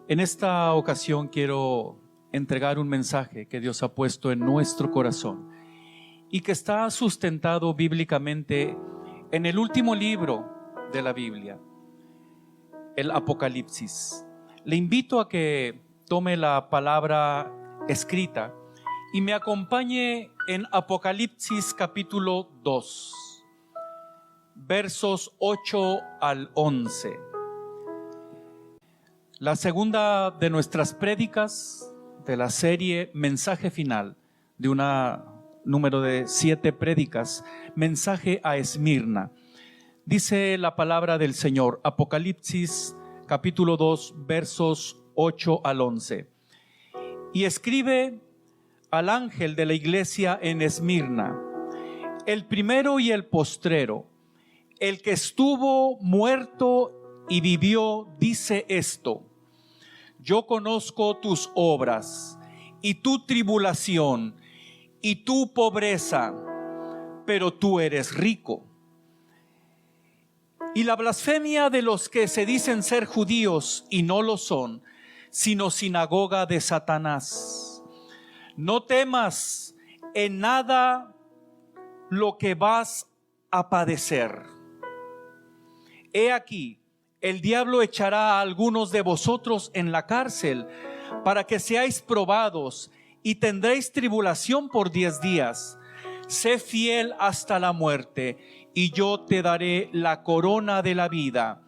En esta ocasión quiero entregar un mensaje que Dios ha puesto en nuestro corazón y que está sustentado bíblicamente en el último libro de la Biblia, el Apocalipsis. Le invito a que tome la palabra escrita y me acompañe en Apocalipsis capítulo 2, versos 8 al 11. La segunda de nuestras prédicas de la serie Mensaje Final, de una número de 7 prédicas, Mensaje a Esmirna. Dice la palabra del Señor, Apocalipsis capítulo 2, versos 8 al 11. Y escribe al ángel de la iglesia en Esmirna, el primero y el postrero, el que estuvo muerto y vivió, dice esto: yo conozco tus obras y tu tribulación y tu pobreza, pero tú eres rico. Y la blasfemia de los que se dicen ser judíos y no lo son, sino sinagoga de Satanás. No temas en nada lo que vas a padecer. He aquí, el diablo echará a algunos de vosotros en la cárcel para que seáis probados y tendréis tribulación por 10 días. Sé fiel hasta la muerte y yo te daré la corona de la vida.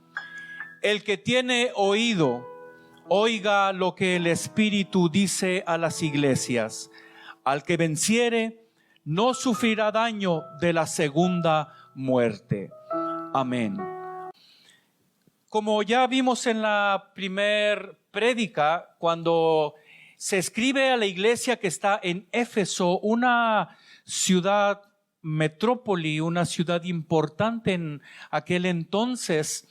El que tiene oído, oiga lo que el Espíritu dice a las iglesias. Al que venciere, no sufrirá daño de la segunda muerte. Amén. Como ya vimos en la primer prédica, cuando se escribe a la iglesia que está en Éfeso, una ciudad metrópoli, una ciudad importante en aquel entonces,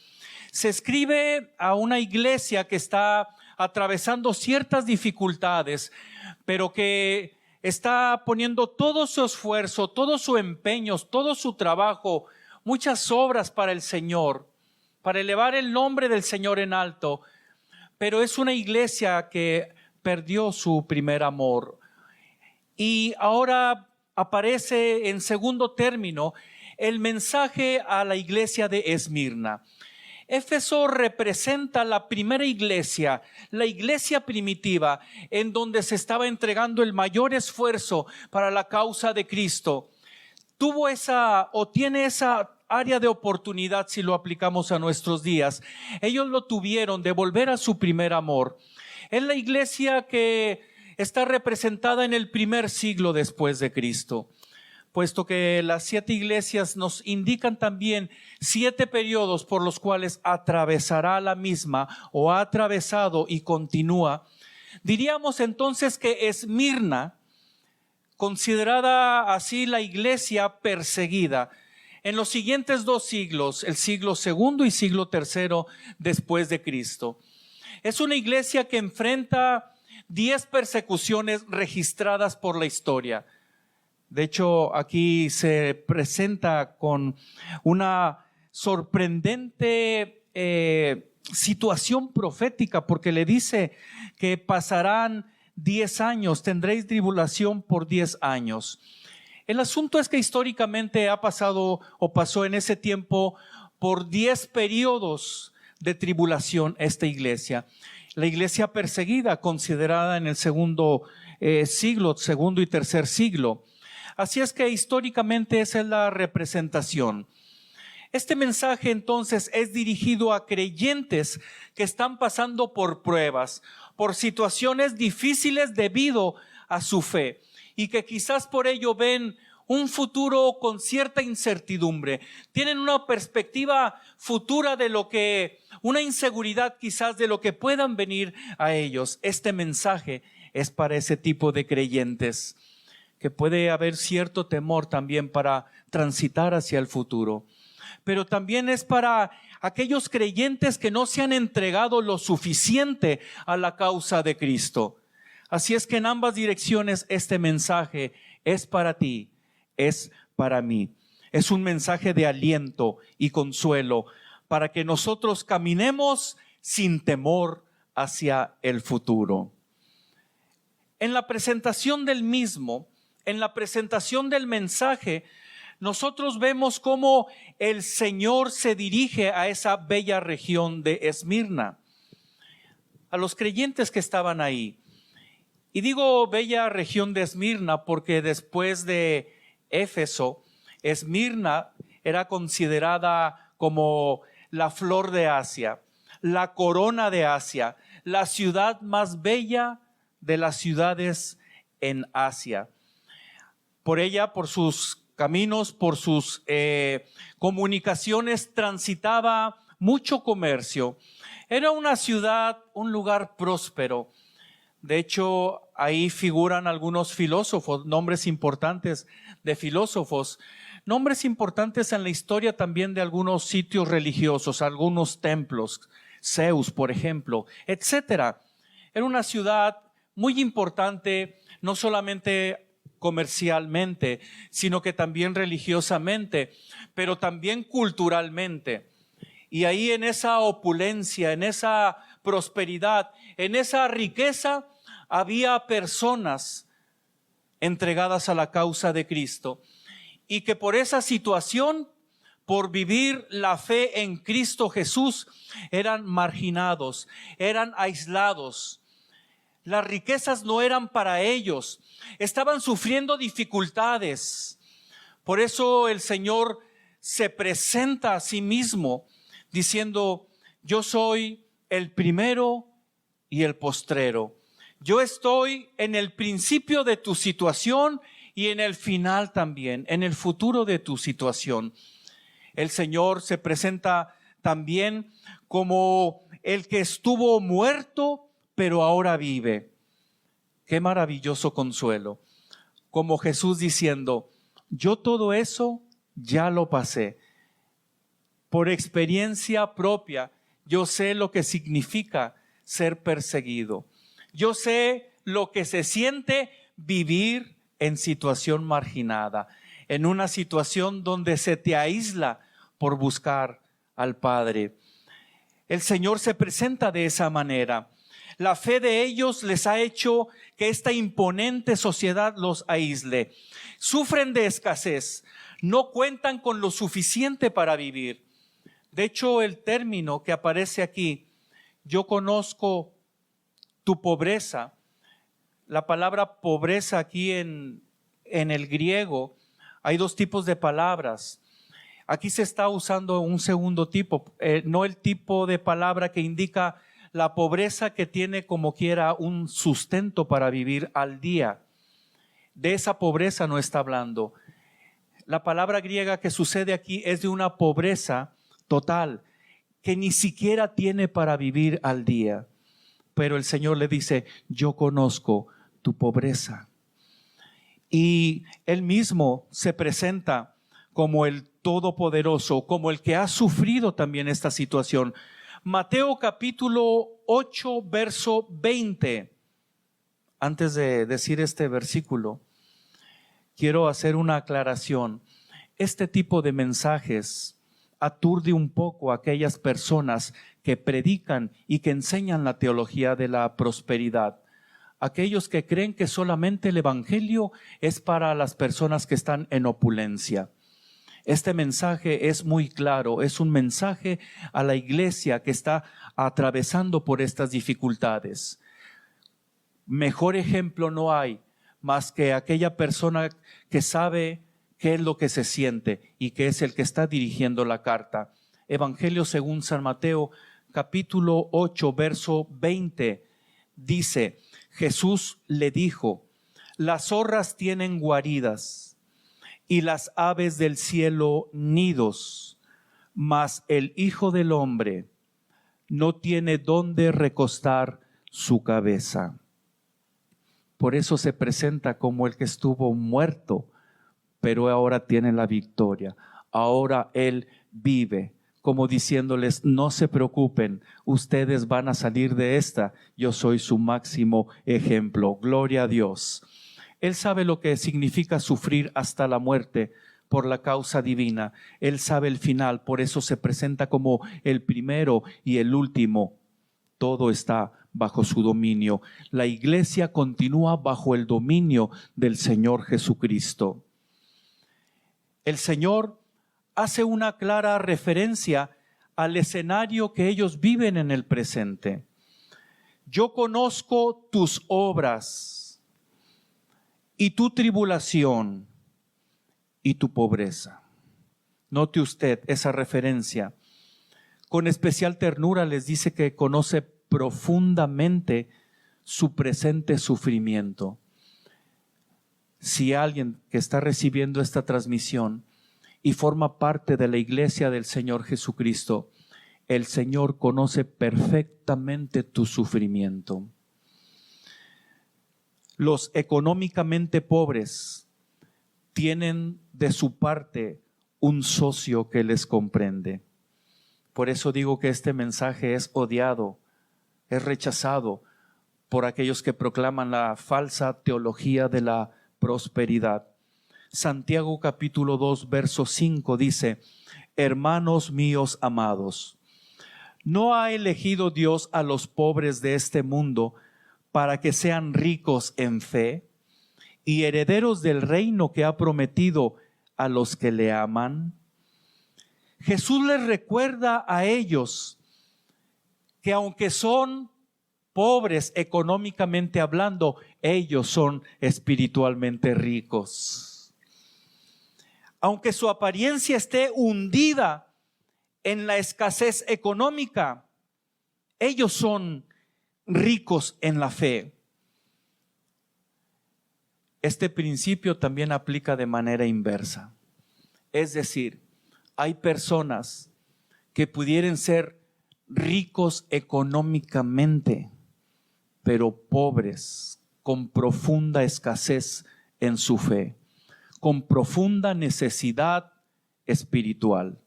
se escribe a una iglesia que está atravesando ciertas dificultades, pero que está poniendo todo su esfuerzo, todo su empeño, todo su trabajo, muchas obras para el Señor, para elevar el nombre del Señor en alto, pero es una iglesia que perdió su primer amor. Y ahora aparece en segundo término el mensaje a la iglesia de Esmirna. Éfeso representa la primera iglesia, la iglesia primitiva, en donde se estaba entregando el mayor esfuerzo para la causa de Cristo. Tuvo esa o tiene esa área de oportunidad si lo aplicamos a nuestros días. Ellos lo tuvieron de volver a su primer amor. Es la iglesia que está representada en el primer siglo después de Cristo, puesto que las 7 iglesias nos indican también 7 periodos por los cuales atravesará la misma o ha atravesado y continúa. Diríamos entonces que Esmirna, considerada así la iglesia perseguida, en los siguientes 2 siglos, el siglo segundo y siglo tercero después de Cristo. Es una iglesia que enfrenta 10 persecuciones registradas por la historia. De hecho, aquí se presenta con una sorprendente situación profética, porque le dice que pasarán 10 años, tendréis tribulación por 10 años. El asunto es que históricamente ha pasado o pasó en ese tiempo por 10 periodos de tribulación esta iglesia. La iglesia perseguida, considerada en el segundo siglo, segundo y tercer siglo. Así es que históricamente esa es la representación. Este mensaje entonces es dirigido a creyentes que están pasando por pruebas, por situaciones difíciles debido a su fe, y que quizás por ello ven un futuro con cierta incertidumbre. Tienen una perspectiva futura de lo que, una inseguridad quizás de lo que puedan venir a ellos. Este mensaje es para ese tipo de creyentes, que puede haber cierto temor también para transitar hacia el futuro. Pero también es para aquellos creyentes que no se han entregado lo suficiente a la causa de Cristo. Así es que en ambas direcciones este mensaje es para ti, es para mí. Es un mensaje de aliento y consuelo para que nosotros caminemos sin temor hacia el futuro. En la presentación del mismo, en la presentación del mensaje, nosotros vemos cómo el Señor se dirige a esa bella región de Esmirna, a los creyentes que estaban ahí. Y digo bella región de Esmirna porque después de Éfeso, Esmirna era considerada como la flor de Asia, la corona de Asia, la ciudad más bella de las ciudades en Asia. Por ella, por sus caminos, por sus comunicaciones, transitaba mucho comercio. Era una ciudad, un lugar próspero. De hecho, ahí figuran algunos filósofos, nombres importantes de filósofos, nombres importantes en la historia también de algunos sitios religiosos, algunos templos, Zeus, por ejemplo, etcétera. Era una ciudad muy importante, no solamente comercialmente, sino que también religiosamente, pero también culturalmente. Y ahí en esa opulencia, en esa prosperidad, en esa riqueza, había personas entregadas a la causa de Cristo y que por esa situación, por vivir la fe en Cristo Jesús, eran marginados, eran aislados. Las riquezas no eran para ellos, estaban sufriendo dificultades. Por eso el Señor se presenta a sí mismo diciendo: yo soy el primero y el postrero. Yo estoy en el principio de tu situación y en el final también, en el futuro de tu situación. El Señor se presenta también como el que estuvo muerto, pero ahora vive. Qué maravilloso consuelo. Como Jesús diciendo: yo todo eso ya lo pasé. Por experiencia propia, yo sé lo que significa ser perseguido. Yo sé lo que se siente vivir en situación marginada, en una situación donde se te aísla por buscar al Padre. El Señor se presenta de esa manera. La fe de ellos les ha hecho que esta imponente sociedad los aísle. Sufren de escasez, no cuentan con lo suficiente para vivir. De hecho, el término que aparece aquí, yo conozco tu pobreza, la palabra pobreza aquí en el griego, hay dos tipos de palabras. Aquí se está usando un segundo tipo, no el tipo de palabra que indica la pobreza que tiene como quiera un sustento para vivir al día. De esa pobreza no está hablando. La palabra griega que sucede aquí es de una pobreza total, que ni siquiera tiene para vivir al día. Pero el Señor le dice: yo conozco tu pobreza. Y Él mismo se presenta como el Todopoderoso, como el que ha sufrido también esta situación. Mateo capítulo 8, verso 20. Antes de decir este versículo, quiero hacer una aclaración. Este tipo de mensajes aturde un poco a aquellas personas que predican y que enseñan la teología de la prosperidad. Aquellos que creen que solamente el evangelio es para las personas que están en opulencia. Este mensaje es muy claro, es un mensaje a la iglesia que está atravesando por estas dificultades. Mejor ejemplo no hay más que aquella persona que sabe qué es lo que se siente y que es el que está dirigiendo la carta. Evangelio según San Mateo, capítulo 8, verso 20, dice: Jesús le dijo: las zorras tienen guaridas y las aves del cielo nidos, mas el Hijo del Hombre no tiene dónde recostar su cabeza. Por eso se presenta como el que estuvo muerto, pero ahora tiene la victoria. Ahora Él vive, como diciéndoles: no se preocupen, ustedes van a salir de esta. Yo soy su máximo ejemplo. Gloria a Dios. Él sabe lo que significa sufrir hasta la muerte por la causa divina. Él sabe el final, por eso se presenta como el primero y el último. todo está bajo su dominio. La iglesia continúa bajo el dominio del Señor Jesucristo. El Señor hace una clara referencia al escenario que ellos viven en el presente. Yo conozco tus obras y tu tribulación y tu pobreza. Note usted esa referencia. Con especial ternura les dice que conoce profundamente su presente sufrimiento. Si alguien que está recibiendo esta transmisión y forma parte de la iglesia del Señor Jesucristo, el Señor conoce perfectamente tu sufrimiento. Los económicamente pobres tienen de su parte un socio que les comprende. Por eso digo que este mensaje es odiado, es rechazado por aquellos que proclaman la falsa teología de la prosperidad. Santiago capítulo 2, verso 5 dice: hermanos míos amados, ¿no ha elegido Dios a los pobres de este mundo para que sean ricos en fe y herederos del reino que ha prometido a los que le aman? Jesús les recuerda a ellos que aunque son pobres económicamente hablando, ellos son espiritualmente ricos. Aunque su apariencia esté hundida en la escasez económica, ellos son ricos en la fe. Este principio también aplica de manera inversa. Es decir, hay personas que pudieran ser ricos económicamente, pero pobres, con profunda escasez en su fe, con profunda necesidad espiritual.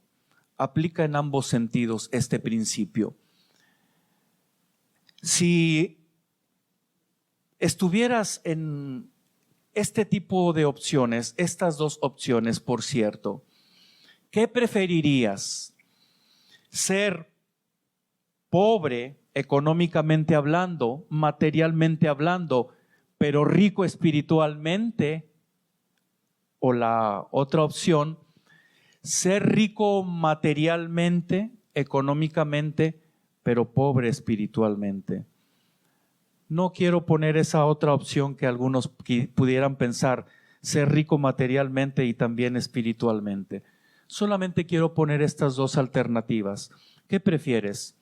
Aplica en ambos sentidos este principio. Si estuvieras en este tipo de opciones, estas dos opciones, por cierto, ¿qué preferirías? ¿Ser pobre económicamente hablando, materialmente hablando, pero rico espiritualmente? O la otra opción, ser rico materialmente, económicamente, pero pobre espiritualmente. No quiero poner esa otra opción que algunos pudieran pensar, ser rico materialmente y también espiritualmente. Solamente quiero poner estas dos alternativas. ¿Qué prefieres?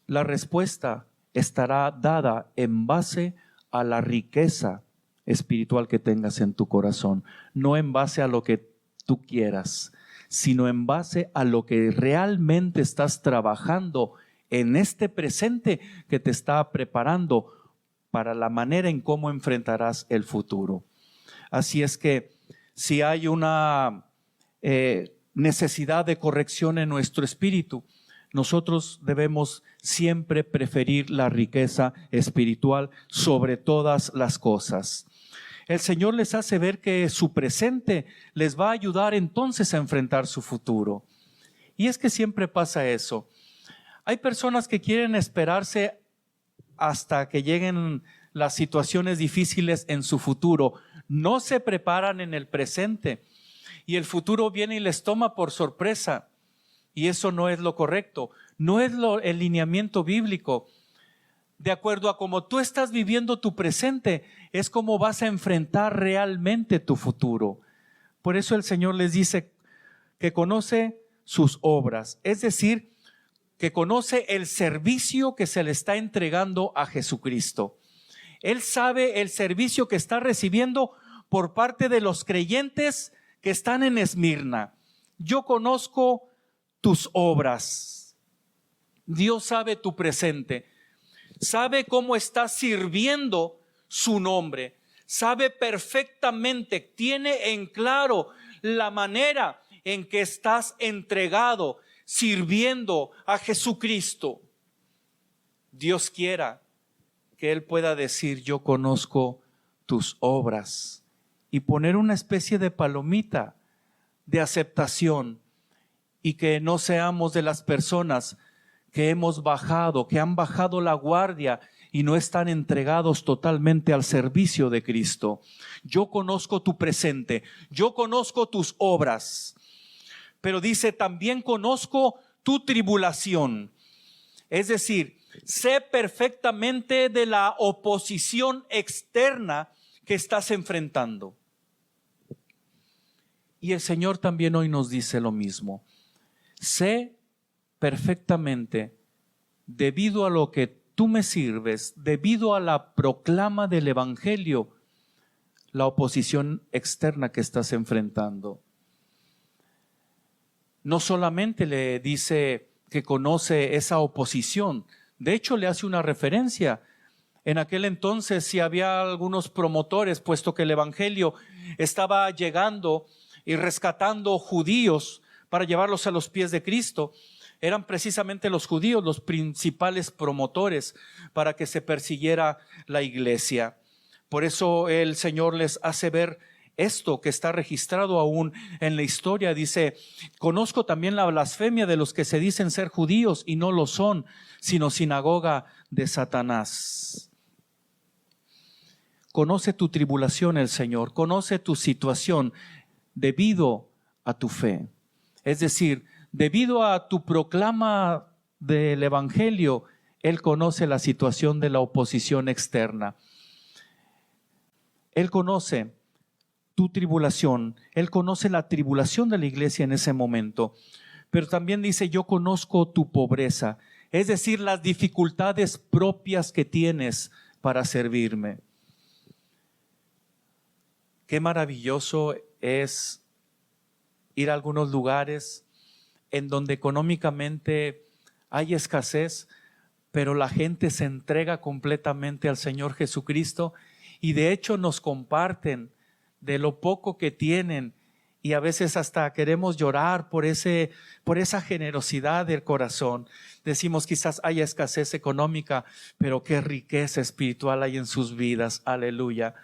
La respuesta estará dada en base a la riqueza espiritual que tengas en tu corazón, no en base a lo que tú quieras, sino en base a lo que realmente estás trabajando en este presente que te está preparando para la manera en cómo enfrentarás el futuro. Así es que si hay una necesidad de corrección en nuestro espíritu, nosotros debemos siempre preferir la riqueza espiritual sobre todas las cosas. El Señor les hace ver que su presente les va a ayudar entonces a enfrentar su futuro. Y es que siempre pasa eso. Hay personas que quieren esperarse hasta que lleguen las situaciones difíciles en su futuro. No se preparan en el presente y el futuro viene y les toma por sorpresa. Y eso no es lo correcto, no es el lineamiento bíblico. De acuerdo a cómo tú estás viviendo tu presente, es como vas a enfrentar realmente tu futuro. Por eso el Señor les dice que conoce sus obras, es decir, que conoce el servicio que se le está entregando a Jesucristo. Él sabe el servicio que está recibiendo por parte de los creyentes que están en Esmirna. Yo conozco tus obras. Dios sabe tu presente. Sabe cómo estás sirviendo su nombre. Sabe perfectamente, tiene en claro la manera en que estás entregado, sirviendo a Jesucristo. Dios quiera que Él pueda decir: yo conozco tus obras, y poner una especie de palomita de aceptación, y que no seamos de las personas que hemos bajado, que han bajado la guardia y no están entregados totalmente al servicio de Cristo. Yo conozco tu presente, yo conozco tus obras, pero dice, también conozco tu tribulación. Es decir, sé perfectamente de la oposición externa que estás enfrentando. Y el Señor también hoy nos dice lo mismo. Sé perfectamente, debido a lo que tú me sirves, debido a la proclama del Evangelio, la oposición externa que estás enfrentando. No solamente le dice que conoce esa oposición, de hecho le hace una referencia. En aquel entonces, si había algunos promotores, puesto que el Evangelio estaba llegando y rescatando judíos para llevarlos a los pies de Cristo, eran precisamente los judíos los principales promotores para que se persiguiera la iglesia. Por eso el Señor les hace ver esto que está registrado aún en la historia. Dice, conozco también la blasfemia de los que se dicen ser judíos y no lo son, sino sinagoga de Satanás. Conoce tu tribulación el Señor, conoce tu situación debido a tu fe. Es decir, debido a tu proclama del Evangelio, Él conoce la situación de la oposición externa. Él conoce tu tribulación, Él conoce la tribulación de la iglesia en ese momento, pero también dice, yo conozco tu pobreza, es decir, las dificultades propias que tienes para servirme. Qué maravilloso es ir a algunos lugares en donde económicamente hay escasez, pero la gente se entrega completamente al Señor Jesucristo y de hecho nos comparten de lo poco que tienen y a veces hasta queremos llorar por esa generosidad del corazón. Decimos, quizás haya escasez económica, pero qué riqueza espiritual hay en sus vidas. Aleluya.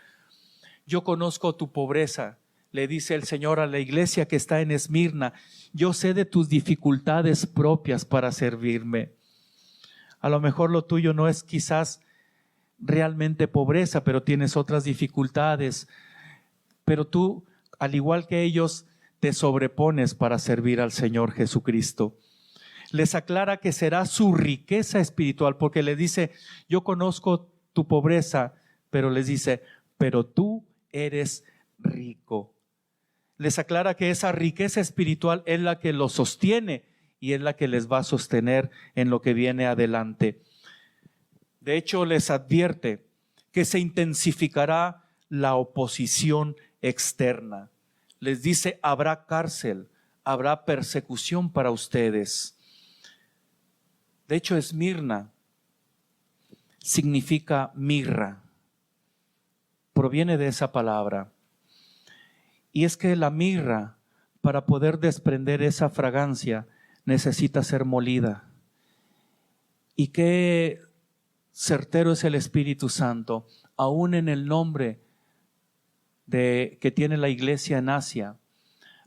Yo conozco tu pobreza, le dice el Señor a la iglesia que está en Esmirna. Yo sé de tus dificultades propias para servirme. A lo mejor lo tuyo no es quizás realmente pobreza, pero tienes otras dificultades. Pero tú, al igual que ellos, te sobrepones para servir al Señor Jesucristo. Les aclara que será su riqueza espiritual, porque les dice, yo conozco tu pobreza, pero les dice, pero tú eres rico. Les aclara que esa riqueza espiritual es la que los sostiene y es la que les va a sostener en lo que viene adelante. De hecho, les advierte que se intensificará la oposición externa. Les dice, habrá cárcel, habrá persecución para ustedes. De hecho, Esmirna significa mirra. Proviene de esa palabra. Y es que la mirra, para poder desprender esa fragancia, necesita ser molida. Y qué certero es el Espíritu Santo, aún en el nombre que tiene la iglesia en Asia,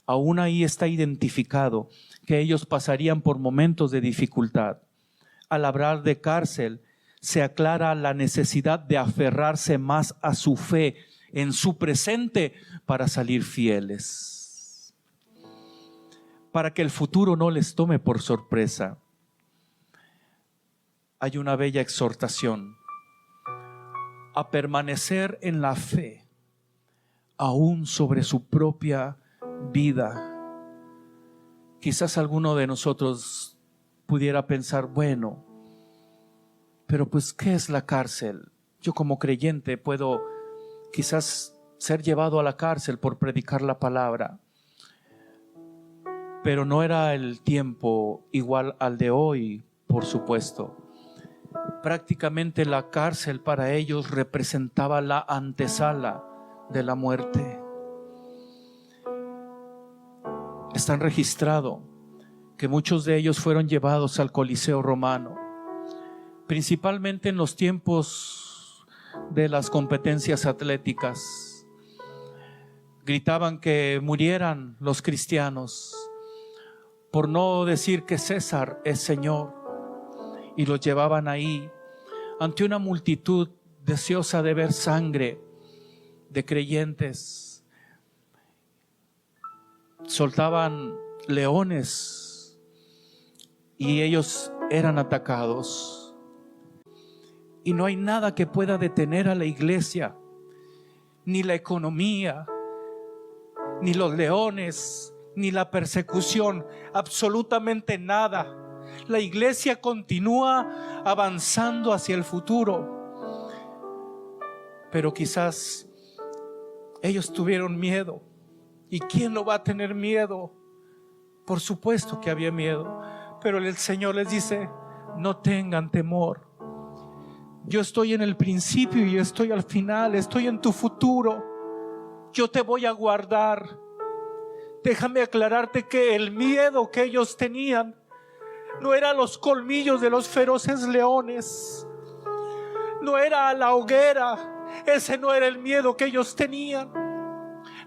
aún ahí está identificado que ellos pasarían por momentos de dificultad. Al hablar de cárcel, se aclara la necesidad de aferrarse más a su fe en su presente para salir fieles, para que el futuro no les tome por sorpresa. Hay una bella exhortación a permanecer en la fe, aún sobre su propia vida. Quizás alguno de nosotros pudiera pensar, bueno, pero pues, ¿qué es la cárcel? Yo como creyente puedo quizás ser llevado a la cárcel por predicar la palabra, pero no era el tiempo igual al de hoy, por supuesto. Prácticamente la cárcel para ellos representaba la antesala de la muerte. Están registrados que muchos de ellos fueron llevados al Coliseo Romano, principalmente en los tiempos de las competencias atléticas. Gritaban que murieran los cristianos, por no decir que César es Señor. y los llevaban ahí ante una multitud deseosa de ver sangre de creyentes. Soltaban leones y ellos eran atacados. Y no hay nada que pueda detener a la iglesia, ni la economía, ni los leones, ni la persecución, absolutamente nada. La iglesia continúa avanzando hacia el futuro, pero quizás ellos tuvieron miedo. ¿Y quién no va a tener miedo? Por supuesto que había miedo, pero el Señor les dice: no tengan temor. Yo estoy en el principio y estoy al final, estoy en tu futuro. Yo te voy a guardar. Déjame aclararte que el miedo que ellos tenían no era los colmillos de los feroces leones, no era la hoguera. Ese no era el miedo que ellos tenían.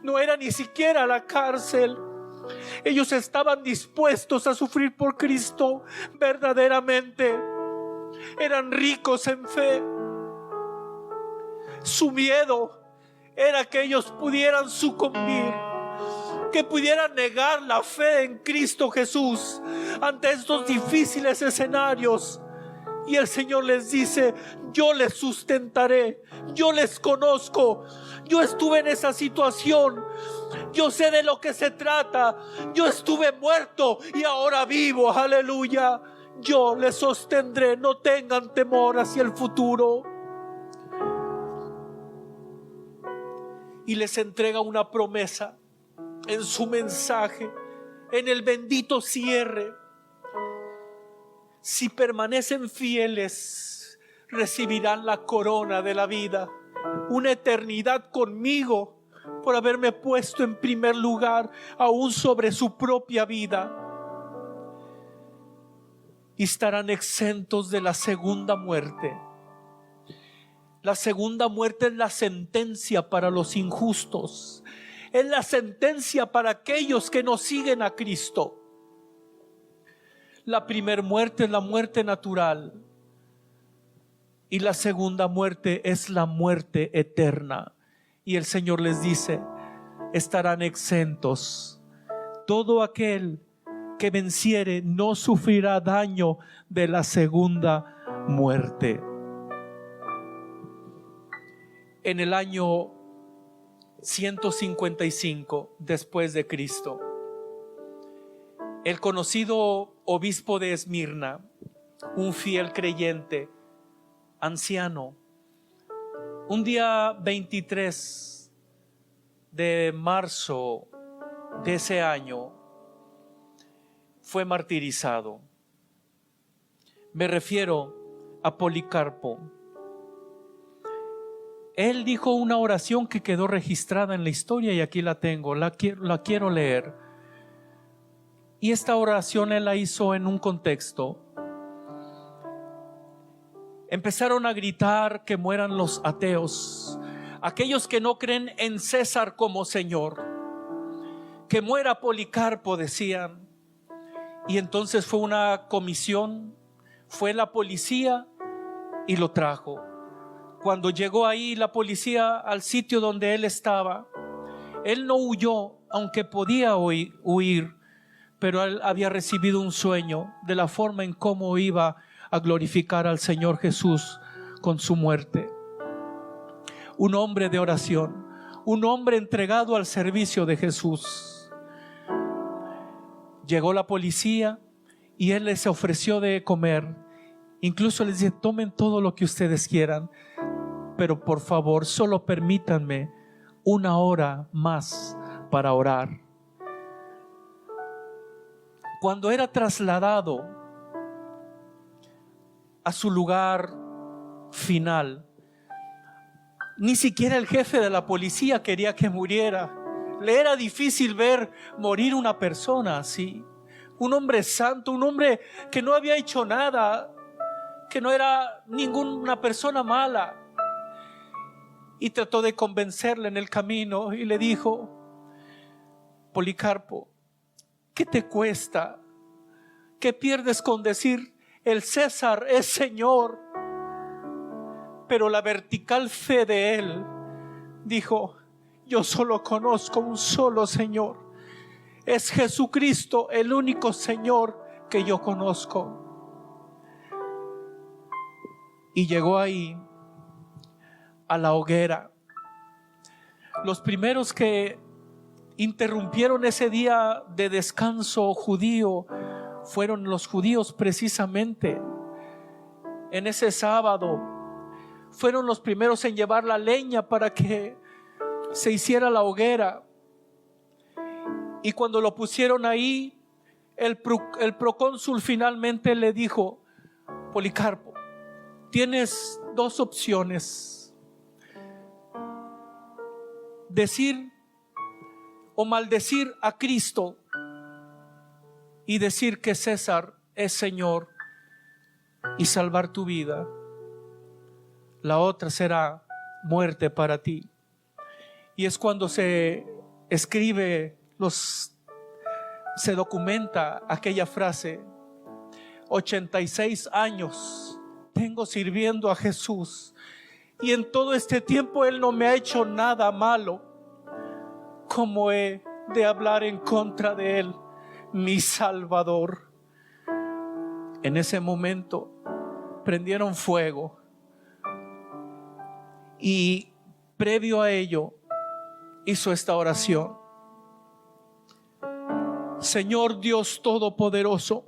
No era ni siquiera la cárcel. Ellos estaban dispuestos a sufrir por Cristo verdaderamente. Eran ricos en fe. Su miedo era que ellos pudieran sucumbir, que pudieran negar la fe en Cristo Jesús ante estos difíciles escenarios. Y el Señor les dice: yo les sustentaré, yo les conozco, yo estuve en esa situación, yo sé de lo que se trata, yo estuve muerto y ahora vivo, aleluya. Yo les sostendré, no tengan temor hacia el futuro. Y les entrega una promesa en su mensaje, en el bendito cierre. Si permanecen fieles, recibirán la corona de la vida, una eternidad conmigo, por haberme puesto en primer lugar, aún sobre su propia vida. Y estarán exentos de la segunda muerte. La segunda muerte es la sentencia para los injustos. Es la sentencia para aquellos que no siguen a Cristo. La primera muerte es la muerte natural. Y la segunda muerte es la muerte eterna. Y el Señor les dice: estarán exentos. Todo aquel que venciere no sufrirá daño de la segunda muerte. En el año 155 después de Cristo, el conocido obispo de Esmirna, un fiel creyente, anciano, un día 23 de marzo de ese año, fue martirizado. Me refiero a Policarpo. Él dijo una oración que quedó registrada en la historia y aquí la tengo, la quiero leer. Y esta oración él la hizo en un contexto. Empezaron a gritar que mueran los ateos, aquellos que no creen en César como Señor. Que muera Policarpo, decían. Y entonces fue una comisión, fue la policía y lo trajo. Cuando llegó ahí la policía al sitio donde él estaba, él no huyó, aunque podía huir, pero él había recibido un sueño de la forma en cómo iba a glorificar al Señor Jesús con su muerte. Un hombre de oración, un hombre entregado al servicio de Jesús. Llegó la policía y él les ofreció de comer. Incluso les dice: tomen todo lo que ustedes quieran, pero por favor solo permítanme una hora más para orar. Cuando era trasladado a su lugar final, ni siquiera el jefe de la policía quería que muriera. Le era difícil ver morir una persona así, un hombre santo, un hombre que no había hecho nada, que no era ninguna persona mala. Y trató de convencerle en el camino y le dijo: Policarpo, ¿qué te cuesta? ¿Qué pierdes con decir el César es Señor. Pero la vertical fe de él dijo: yo solo conozco un solo Señor. Es Jesucristo, el único Señor que yo conozco. Y llegó ahí a la hoguera. Los primeros que interrumpieron ese día de descanso judío fueron los judíos, precisamente. En ese sábado fueron los primeros en llevar la leña para que se hiciera la hoguera. Y cuando lo pusieron ahí, el procónsul finalmente le dijo: Policarpo, tienes dos opciones: decir o maldecir a Cristo y decir que César es Señor y salvar tu vida. La otra será muerte para ti. Y es cuando se escribe, se documenta aquella frase: 86 años tengo sirviendo a Jesús, y en todo este tiempo Él no me ha hecho nada malo. ¿Cómo he de hablar en contra de Él, mi Salvador? En ese momento prendieron fuego, y previo a ello hizo esta oración: Señor Dios Todopoderoso,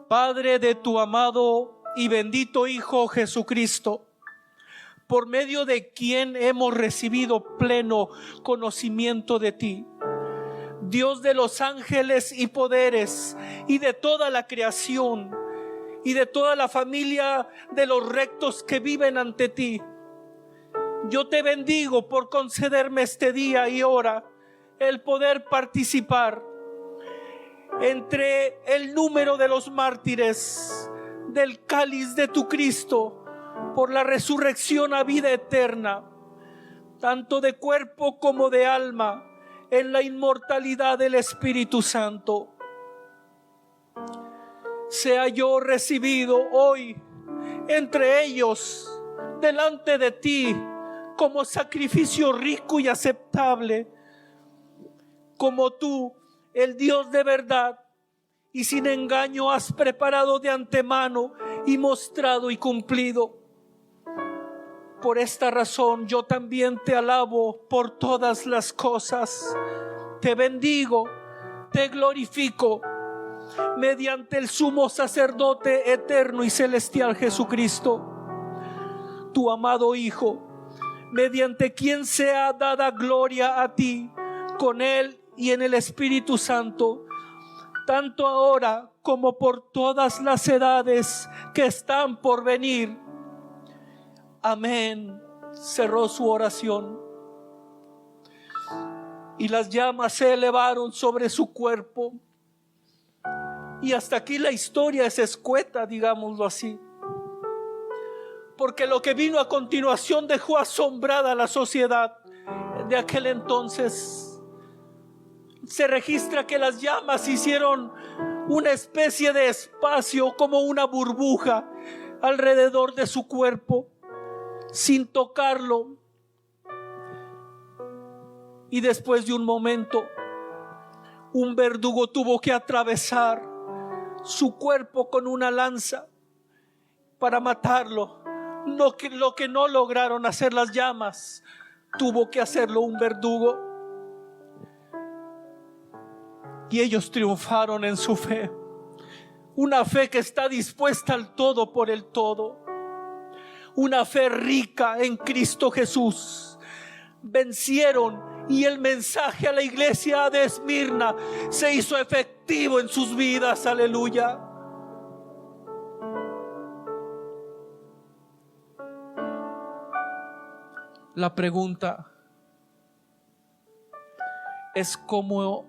Padre de tu amado y bendito Hijo Jesucristo, por medio de quien hemos recibido pleno conocimiento de ti, Dios de los ángeles y poderes y de toda la creación y de toda la familia de los rectos que viven ante ti. Yo te bendigo por concederme este día y hora el poder participar entre el número de los mártires del cáliz de tu Cristo, por la resurrección a vida eterna, tanto de cuerpo como de alma, en la inmortalidad del Espíritu Santo. Sea yo recibido hoy entre ellos delante de ti como sacrificio rico y aceptable, como tú, el Dios de verdad y sin engaño, has preparado de antemano y mostrado y cumplido. Por esta razón yo también te alabo por todas las cosas, te bendigo, te glorifico, mediante el sumo sacerdote eterno y celestial Jesucristo, tu amado Hijo, mediante quien sea dada gloria a ti, con Él y en el Espíritu Santo, tanto ahora como por todas las edades que están por venir. Amén. Cerró su oración y las llamas se elevaron sobre su cuerpo. Y hasta aquí la historia es escueta, digámoslo así, porque lo que vino a continuación dejó asombrada a la sociedad de aquel entonces. Se registra que las llamas hicieron una especie de espacio, como una burbuja, alrededor de su cuerpo, sin tocarlo. Y después de un momento, un verdugo tuvo que atravesar su cuerpo con una lanza para matarlo. Lo que no lograron hacer las llamas, tuvo que hacerlo un verdugo. Y ellos triunfaron en su fe, una fe que está dispuesta al todo por el todo, una fe rica en Cristo Jesús. Vencieron, y el mensaje a la iglesia de Esmirna se hizo efectivo en sus vidas. Aleluya. La pregunta es: ¿cómo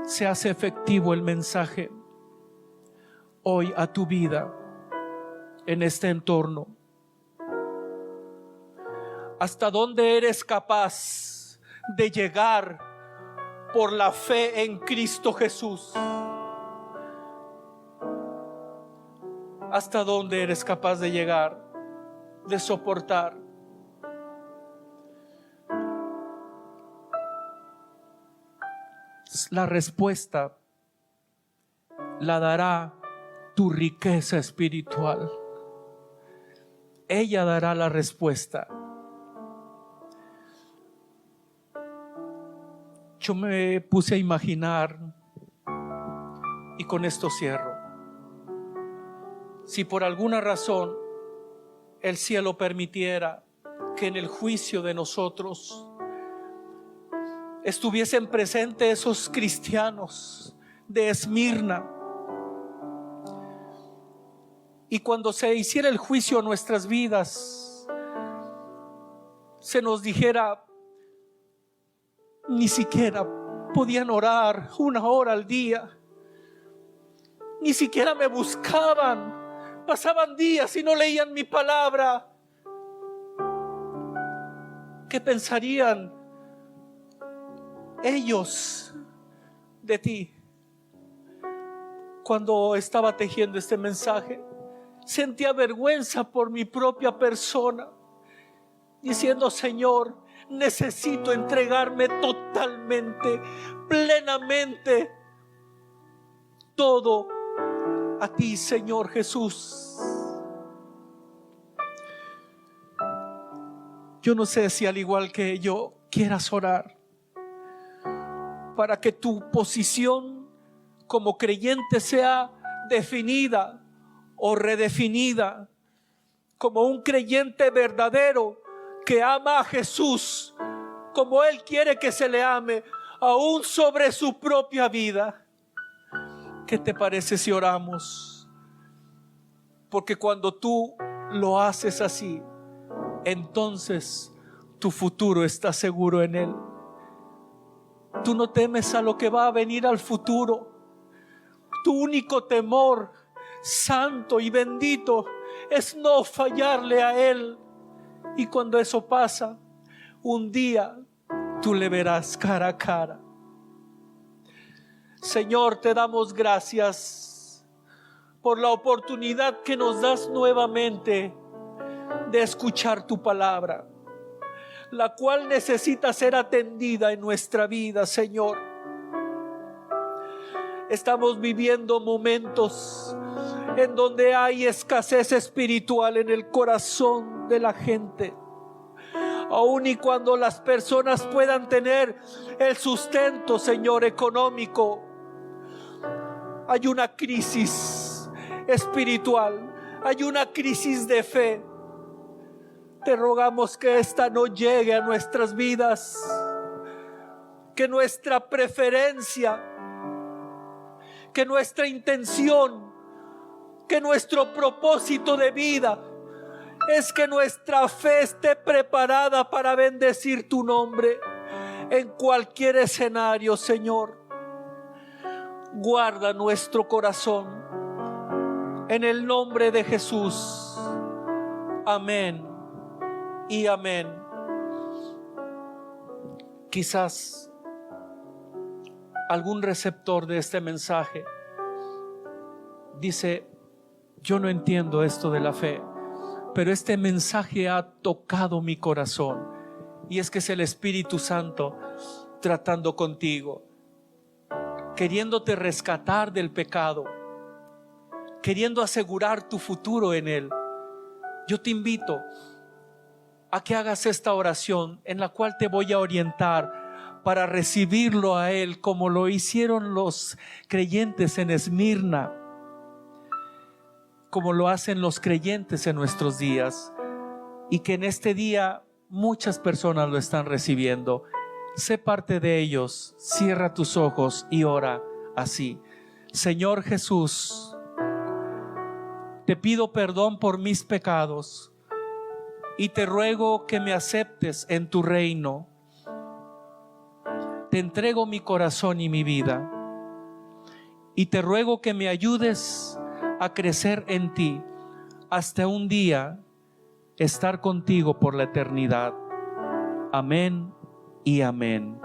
se hace efectivo el mensaje hoy a tu vida en este entorno? ¿Hasta dónde eres capaz de llegar por la fe en Cristo Jesús? ¿Hasta dónde eres capaz de llegar, de soportar? La respuesta la dará tu riqueza espiritual. Ella dará la respuesta. Yo me puse a imaginar, y con esto cierro, si por alguna razón el cielo permitiera que en el juicio de nosotros estuviesen presentes esos cristianos de Esmirna, y cuando se hiciera el juicio a nuestras vidas, se nos dijera, ni siquiera podían orar 1 hora al día, ni siquiera me buscaban, pasaban días y no leían mi palabra. ¿Qué pensarían ellos de ti? Cuando estaba tejiendo este mensaje, sentía vergüenza por mi propia persona, diciendo: Señor, necesito entregarme totalmente, plenamente, todo a ti, Señor Jesús. Yo no sé si al igual que yo quieras orar para que tu posición como creyente sea definida o redefinida como un creyente verdadero que ama a Jesús como Él quiere que se le ame, aún sobre su propia vida. ¿Qué te parece si oramos? Porque cuando tú lo haces así, entonces tu futuro está seguro en Él. Tú no temes a lo que va a venir al futuro. Tu único temor, santo y bendito, es no fallarle a Él. Y cuando eso pasa, un día tú le verás cara a cara. Señor, te damos gracias por la oportunidad que nos das nuevamente de escuchar tu palabra, la cual necesita ser atendida en nuestra vida, Señor. Estamos viviendo momentos en donde hay escasez espiritual en el corazón de la gente. Aun y cuando las personas puedan tener el sustento, Señor, económico, hay una crisis espiritual, hay una crisis de fe. Te rogamos que esta no llegue a nuestras vidas, que nuestra preferencia, que nuestra intención, que nuestro propósito de vida es que nuestra fe esté preparada para bendecir tu nombre en cualquier escenario, Señor. Guarda nuestro corazón en el nombre de Jesús. Amén y amén. Quizás algún receptor de este mensaje dice: yo no entiendo esto de la fe, pero este mensaje ha tocado mi corazón. Y es que es el Espíritu Santo tratando contigo, queriéndote rescatar del pecado, queriendo asegurar tu futuro en Él. Yo te invito a que hagas esta oración en la cual te voy a orientar para recibirlo a Él, como lo hicieron los creyentes en Esmirna, como lo hacen los creyentes en nuestros días, y que en este día muchas personas lo están recibiendo. Sé parte de ellos. Cierra tus ojos y ora así: Señor Jesús, te pido perdón por mis pecados y te ruego que me aceptes en tu reino. Te entrego mi corazón y mi vida, y te ruego que me ayudes a crecer en ti hasta un día estar contigo por la eternidad. Amén y amén.